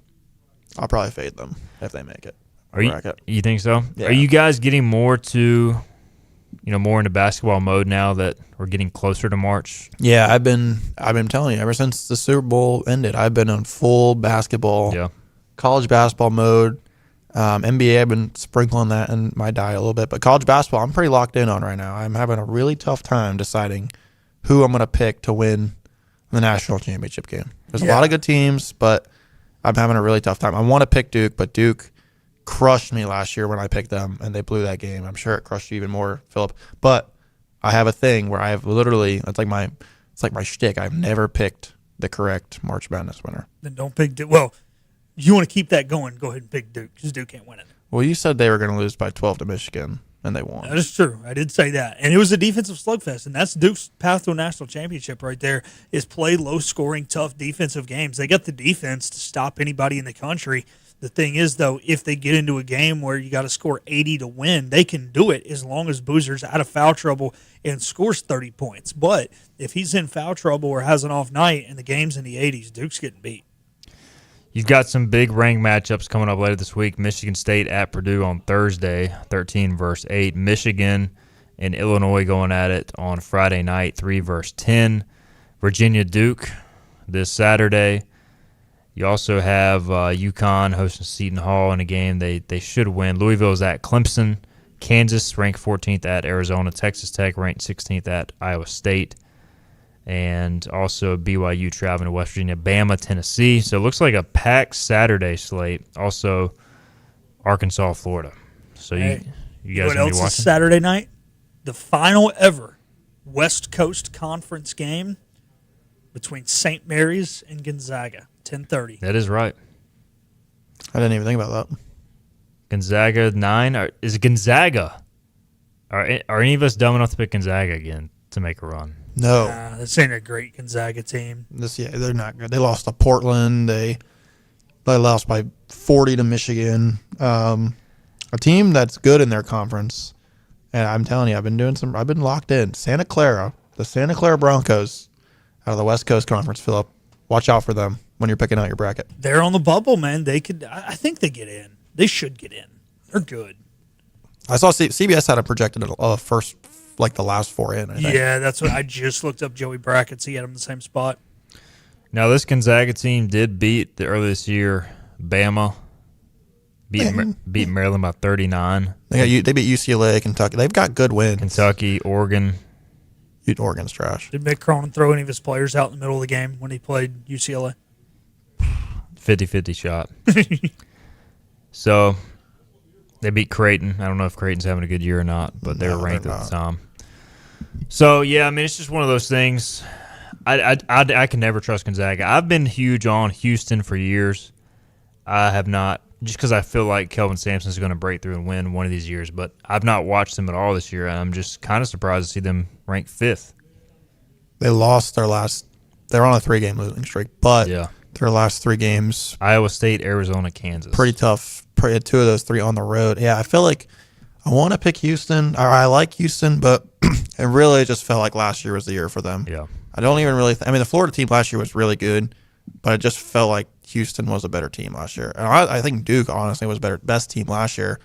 I'll probably fade them if they make it. You think so? Yeah. Are you guys getting more to, more into basketball mode now that we're getting closer to March? Yeah, I've been telling you ever since the Super Bowl ended. I've been on full basketball, college basketball mode. NBA, I've been sprinkling that in my diet a little bit, but college basketball, I'm pretty locked in on right now. I'm having a really tough time deciding who I'm going to pick to win the national championship game. There's a lot of good teams, but I'm having a really tough time. I want to pick Duke, but Duke crushed me last year when I picked them, and they blew that game. I'm sure it crushed you even more, Philip. But I have a thing where I have literally, it's like my shtick. I've never picked the correct March Madness winner. Then don't pick Duke. Well, you want to keep that going, go ahead and pick Duke because Duke can't win it. Well, you said they were going to lose by 12 to Michigan, and they won. That is true. I did say that. And it was a defensive slugfest, and that's Duke's path to a national championship right there is play low-scoring, tough defensive games. They got the defense to stop anybody in the country. The thing is, though, if they get into a game where you got to score 80 to win, they can do it as long as Boozer's out of foul trouble and scores 30 points. But if he's in foul trouble or has an off night and the game's in the 80s, Duke's getting beat. You've got some big ranked matchups coming up later this week. Michigan State at Purdue on Thursday, 13 versus 8. Michigan and Illinois going at it on Friday night, 3 versus 10. Virginia Duke this Saturday. You also have UConn hosting Seton Hall in a game they should win. Louisville's at Clemson. Kansas ranked 14th at Arizona. Texas Tech ranked 16th at Iowa State. And also BYU traveling to West Virginia. Bama, Tennessee. So it looks like a packed Saturday slate. Also Arkansas, Florida. So you guys what going to else be watching? is Saturday night? The final ever West Coast Conference game between St. Mary's and Gonzaga, 10:30. That is right. I didn't even think about that. Gonzaga 9. Is it Gonzaga? Are any of us dumb enough to pick Gonzaga again to make a run? No. This ain't a great Gonzaga team. They're not good. They lost to Portland. They lost by 40 to Michigan. A team that's good in their conference. And I'm telling you, I've been locked in. Santa Clara, the Santa Clara Broncos out of the West Coast Conference, Philip. Watch out for them when you're picking out your bracket. They're on the bubble, man. They could. I think they get in. They should get in. They're good. I saw CBS had a projected first, like the last 4 in. I think. Yeah, that's what I just looked up. Joey brackets. He had them in the same spot. Now, this Gonzaga team did beat earlier this year Bama. Beat Maryland by 39. They beat UCLA, Kentucky. They've got good wins. Kentucky, Oregon. Oregon's trash. Did Mick Cronin throw any of his players out in the middle of the game when he played UCLA? 50-50 shot. So they beat Creighton. I don't know if Creighton's having a good year or not, but they were ranked at the time. So, yeah, I mean, it's just one of those things. I can never trust Gonzaga. I've been huge on Houston for years. I have not, just because I feel like Kelvin Sampson is going to break through and win one of these years, but I've not watched them at all this year, and I'm just kind of surprised to see them ranked 5th. They lost their last – they're on a 3-game losing streak, but their last 3 games – Iowa State, Arizona, Kansas. Pretty tough. 2 of those 3 on the road. Yeah, I feel like I want to pick Houston. I like Houston, but it really just felt like last year was the year for them. Yeah. I don't even really I mean, the Florida team last year was really good, but it just felt like Houston was a better team last year. And I think Duke, honestly, was best team last year.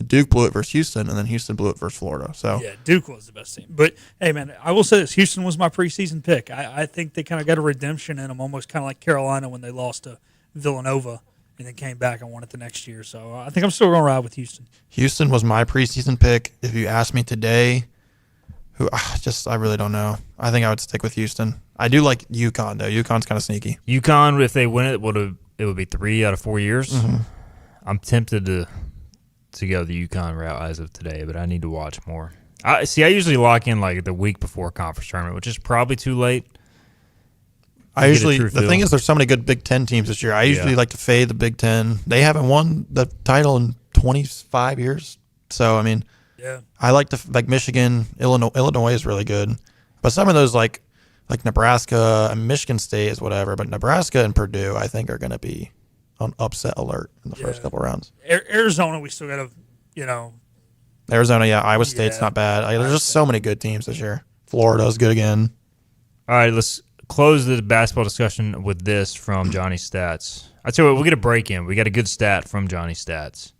Duke blew it versus Houston, and then Houston blew it versus Florida. So yeah, Duke was the best team. But, hey, man, I will say this. Houston was my preseason pick. I think they kind of got a redemption in them, almost kind of like Carolina when they lost to Villanova and then came back and won it the next year. So I think I'm still going to ride with Houston. Houston was my preseason pick. If you ask me today, I really don't know. I think I would stick with Houston. I do like UConn, though. UConn's kind of sneaky. UConn, if they win it, it would be 3 out of 4 years. Mm-hmm. I'm tempted to go the UConn route as of today, but I need to watch more. I usually lock in like the week before conference tournament, which is probably too late. The thing is, there's so many good Big Ten teams this year. I usually like to fade the Big Ten. They haven't won the title in 25 years. So, I mean, I like Michigan, Illinois is really good. But some of those like Nebraska and Michigan State is whatever. But Nebraska and Purdue, I think, are going to be on upset alert in the first couple rounds. Arizona, we still got to, Arizona, Iowa State's not bad. There's just so many good teams this year. Florida's good again. All right, let's close the basketball discussion with this from Johnny Stats. I tell you what, we'll get a break in. We got a good stat from Johnny Stats.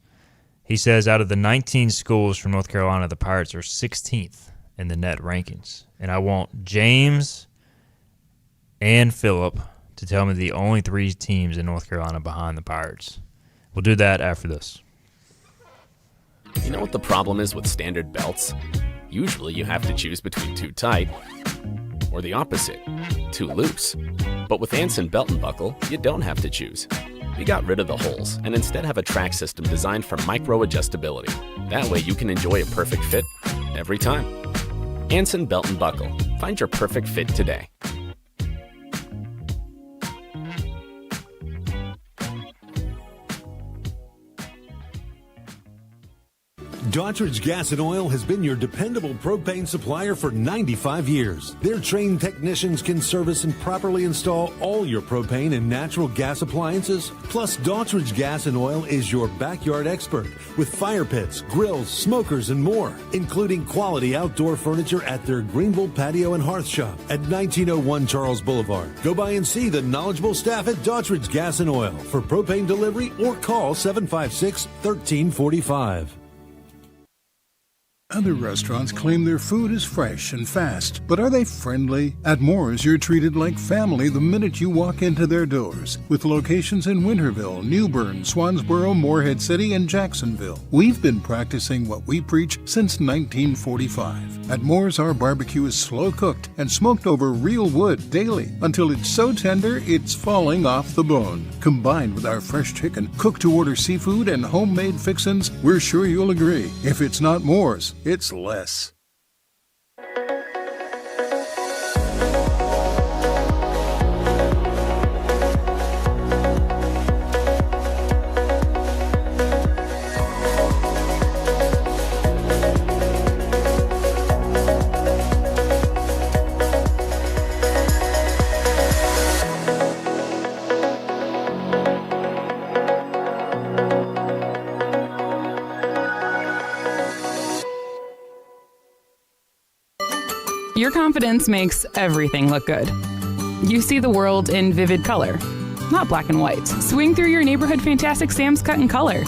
He says out of the 19 schools from North Carolina, the Pirates are 16th in the net rankings. And I want James and Phillip to tell me the only 3 teams in North Carolina behind the Pirates. We'll do that after this. You know what the problem is with standard belts? Usually you have to choose between too tight or the opposite, too loose. But with Anson Belt and Buckle, you don't have to choose. We got rid of the holes and instead have a track system designed for micro adjustability. That way you can enjoy a perfect fit every time. Anson Belt and Buckle. Find your perfect fit today. Daughtridge Gas and Oil has been your dependable propane supplier for 95 years. Their trained technicians can service and properly install all your propane and natural gas appliances. Plus, Daughtridge Gas and Oil is your backyard expert with fire pits, grills, smokers, and more, including quality outdoor furniture at their Greenville Patio and Hearth Shop at 1901 Charles Boulevard. Go by and see the knowledgeable staff at Daughtridge Gas and Oil for propane delivery or call 756-1345. Other restaurants claim their food is fresh and fast, but are they friendly? At Moore's, you're treated like family the minute you walk into their doors. With locations in Winterville, New Bern, Swansboro, Morehead City, and Jacksonville. We've been practicing what we preach since 1945. At Moore's, our barbecue is slow cooked and smoked over real wood daily until it's so tender it's falling off the bone. Combined with our fresh chicken, cooked to order seafood, and homemade fixins, we're sure you'll agree. If it's not Moore's, it's less. Your confidence makes everything look good. You see the world in vivid color, not black and white. Swing through your neighborhood Fantastic Sam's cut in color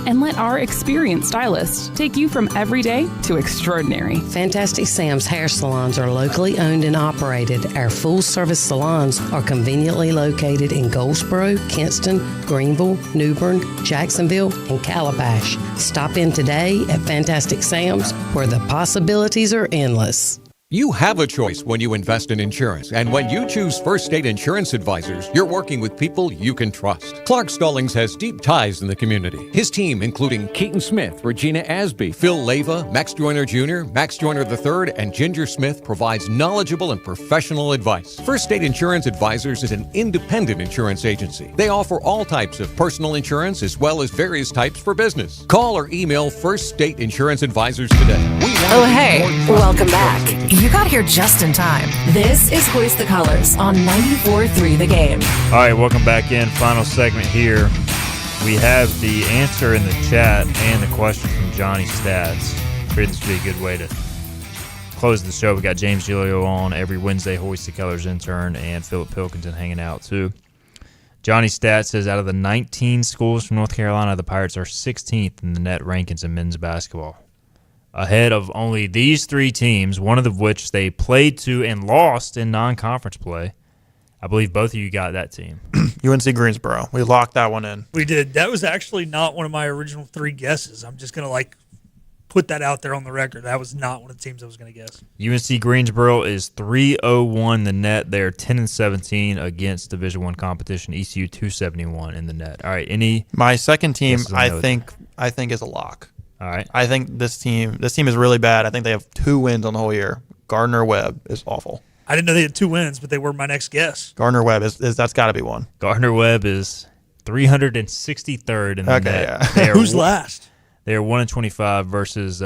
and let our experienced stylists take you from everyday to extraordinary. Fantastic Sam's hair salons are locally owned and operated. Our full-service salons are conveniently located in Goldsboro, Kinston, Greenville, New Bern, Jacksonville, and Calabash. Stop in today at Fantastic Sam's, where the possibilities are endless. You have a choice when you invest in insurance, and when you choose First State Insurance Advisors, you're working with people you can trust. Clark Stallings has deep ties in the community. His team, including Keaton Smith, Regina Asby, Phil Leyva, Max Joyner Jr., Max Joyner III, and Ginger Smith, provides knowledgeable and professional advice. First State Insurance Advisors is an independent insurance agency. They offer all types of personal insurance as well as various types for business. Call or email First State Insurance Advisors today. Oh, hey, welcome back. You got here just in time. This is Hoist the Colors on 94.3 The Game. All right, welcome back in. Final segment here. We have the answer in the chat and the question from Johnny Stats. Figured this would be a good way to close the show. We got James Giglio on every Wednesday, Hoist the Colors intern, and Philip Pilkington hanging out too. Johnny Stats says out of the 19 schools from North Carolina, the Pirates are 16th in the net rankings in men's basketball, ahead of only these three teams, one of which they played to and lost in non-conference play. I believe both of you got that team. UNC Greensboro. We locked that one in. We did. That was actually not one of my original three guesses. I'm just going to put that out there on the record. That was not one of the teams I was going to guess. UNC Greensboro is 301 the net. They're 10-17 against Division I competition. ECU 271 in the net. All right. My second team, I think is a lock. All right. I think this team is really bad. I think they have 2 wins on the whole year. Gardner-Webb is awful. I didn't know they had 2 wins, but they were my next guess. Gardner-Webb is that's got to be one. Gardner-Webb is 363rd in the net. Yeah. Who's last? They are 1-25 versus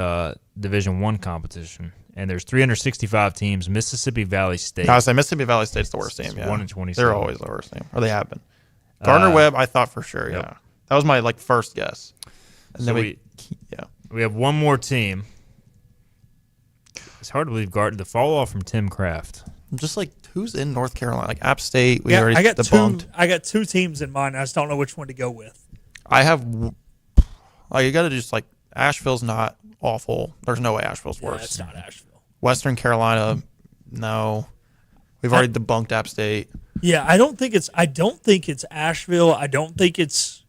Division I competition, and there's 365 teams. Mississippi Valley State. I was saying Mississippi Valley State's the worst team. Yeah, 1-27. They're always the worst team, or they have been. Gardner-Webb, I thought for sure. Yep. Yeah, that was my first guess. And so then we have one more team. It's hard to believe the fall off from Tim Kraft. I'm just who's in North Carolina? App State. I got debunked. I got 2 teams in mind. I just don't know which one to go with. I have. You got to just Asheville's not awful. There's no way Asheville's worse. It's not Asheville. Western Carolina, no. We've already debunked App State. Yeah, I don't think it's Asheville. I don't think it's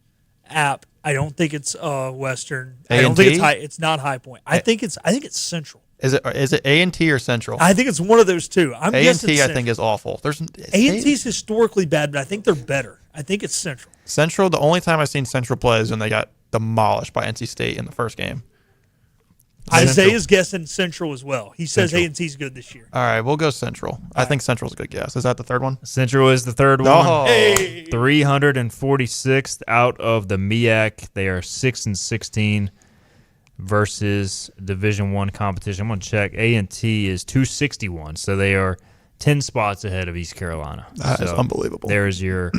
App. I don't think it's Western. A&T? I don't think it's it's not High Point. I think it's Central. Is it A&T or Central? I think it's one of those two. I'm guessing A&T I Central. think is awful. A&T's historically bad, but I think they're better. I think it's Central. Central, the only time I've seen Central play is when they got demolished by NC State in the first game. Isaiah's guessing Central as well. He says Central. A&T's good this year. All right, we'll go Central. I think Central's a good guess. Is that the third one? Central is the third one. Hey. 346th out of the MEAC. They are 6-16. versus Division I competition. I'm going to check. A&T is 261, so they are 10 spots ahead of East Carolina. That is unbelievable. There's your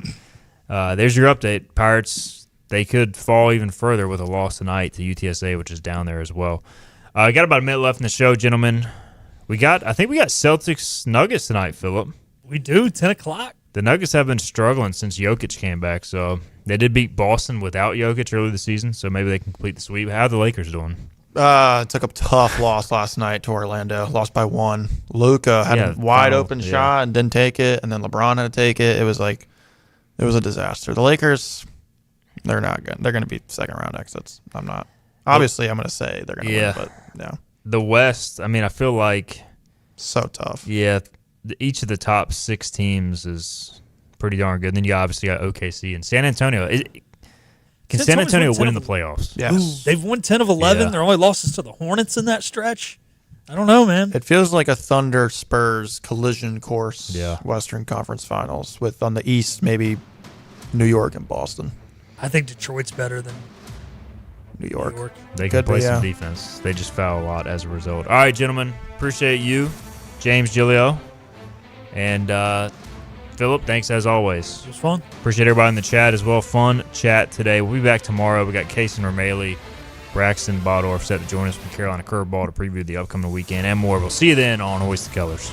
update. Pirates, they could fall even further with a loss tonight to UTSA, which is down there as well. Got about a minute left in the show, gentlemen. I think we got Celtics Nuggets tonight, Philip. We do, 10 o'clock. The Nuggets have been struggling since Jokic came back, so they did beat Boston without Jokic early this season, so maybe they can complete the sweep. How are the Lakers doing? Took a tough loss last night to Orlando. Lost by 1. Luka had a wide open shot and didn't take it, and then LeBron had to take it. It was a disaster. The Lakers, they're not good. They're going to be second round exits. I'm going to say they're going to win, but no. The West, I feel like so tough. Yeah, each of the top 6 teams is pretty darn good. And then you obviously got OKC and San Antonio. Can San Antonio win in the playoffs? Yes. They've won 10 of 11. Yeah. Their only losses to the Hornets in that stretch. I don't know, man. It feels like a Thunder Spurs collision course. Yeah. Western Conference Finals with on the East maybe New York and Boston. I think Detroit's better than New York. They can play some defense. They just foul a lot as a result. All right, gentlemen. Appreciate you, James Giglio. And Philip, thanks as always. It was fun. Appreciate everybody in the chat as well. Fun chat today. We'll be back tomorrow. We got Kason Ramaley, Braxton Bodorf set to join us from Carolina Curveball to preview the upcoming weekend and more. We'll see you then on Hoist the Colors.